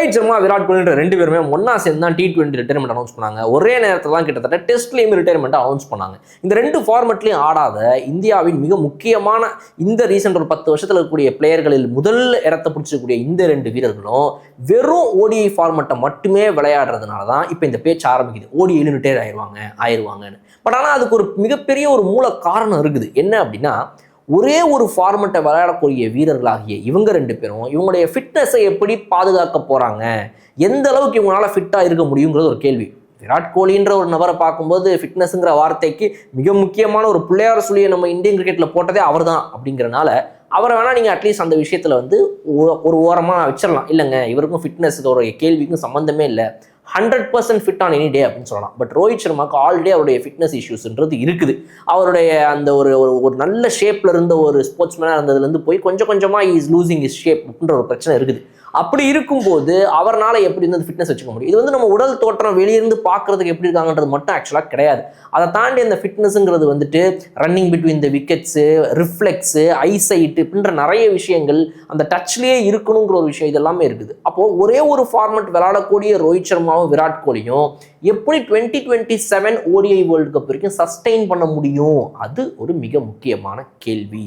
ரோஹித் சர்மா விராட் கோலி ரெண்டு பேருமே ஒன்னா சேர்ந்து தான் T20 ரிட்டையர்மெண்ட் அனௌன்ஸ் பண்ணாங்க. ஒரே நேரத்தில் தான் கிட்டத்தட்ட டெஸ்ட்லையும் ரிட்டையர்மெண்ட் அனௌன்ஸ் பண்ணாங்க. இந்த ரெண்டு ஃபார்மெட்லையும் ஆடாத இந்தியாவின் மிக முக்கியமான இந்த ரீசெண்ட் ஒரு 10 வருஷத்தில் இருக்கக்கூடிய பிளேயர்களில் முதல் இடத்தை பிடிச்சிருக்கக்கூடிய இந்த ரெண்டு வீரர்களும் வெறும் ஓடிஐ ஃபார்மெட்டை மட்டுமே விளையாடுறதுனால தான் இப்போ இந்த பேச்சு ஆரம்பிக்குது. ஓடிஐல ரிட்டையர் ஆயிடுவாங்கன்னு. பட் ஆனால் அதுக்கு ஒரு மிகப்பெரிய ஒரு மூல காரணம் இருக்குது. என்ன அப்படின்னா, ஒரே ஒரு ஃபார்மெட்டை விளையாடக்கூடிய வீரர்களாகிய இவங்க ரெண்டு பேரும் இவங்களுடைய ஃபிட்னஸை எப்படி பாதுகாக்க போகிறாங்க, எந்த அளவுக்கு இவங்களால ஃபிட்டாக இருக்க முடியுங்கிறது ஒரு கேள்வி. விராட் கோலின்ற ஒரு நபரை பார்க்கும்போது ஃபிட்னஸ்ங்கிற வார்த்தைக்கு மிக முக்கியமான ஒரு பிள்ளையார் சொல்லியை நம்ம இந்தியன் கிரிக்கெட்டில் போட்டதே அவர் தான். அப்படிங்கிறனால அவரை வேணால் நீங்கள் அட்லீஸ்ட் அந்த விஷயத்தில் வந்து ஒரு ஓரமாக வச்சிடலாம். இல்லைங்க, இவருக்கும் ஃபிட்னஸுக்கு ஒரு கேள்விக்கும் சம்மந்தமே இல்லை, 100% ஃபிட் ஆன் எனி டே அப்படின்னு சொல்லலாம். பட் ரோஹித் சர்மாவுக்கு ஆல்ரெடி அவருடைய ஃபிட்னஸ் இஷ்யூஸ்ன்றது இருக்குது. அவருடைய அந்த ஒரு நல்ல ஷேப்பில் இருந்த ஒரு ஸ்போர்ட்ஸ்மேனாக இருந்ததுலேருந்து போய் கொஞ்சம் கொஞ்சமாக இஸ் லூசிங் இஸ் ஷேப் அப்படின்ற ஒரு பிரச்சனை இருக்குது. அப்படி இருக்கும்போது அவரால் எப்படி வந்து ஃபிட்னஸ் வச்சுக்க முடியும்? இது வந்து நம்ம உடல் தோற்றம் வெளியிருந்து பார்க்கறதுக்கு எப்படி இருக்காங்கன்றது மட்டும் ஆக்சுவலாக கிடையாது. அதை தாண்டி அந்த ஃபிட்னஸுங்கிறது வந்துட்டு running between the wickets, reflux, eyesight அப்படின்ற நிறைய விஷயங்கள் அந்த டச்லேயே இருக்கணுங்கிற ஒரு விஷயம் இதெல்லாமே இருக்குது. அப்போது ஒரே ஒரு ஃபார்மெட் விளையாடக்கூடிய ரோஹித் சர்மாவும் விராட் கோலியும் எப்படி 2027 ஓடிஐ வேர்ல்டு கப் வரைக்கும் சஸ்டெயின் பண்ண முடியும்? அது ஒரு மிக முக்கியமான கேள்வி.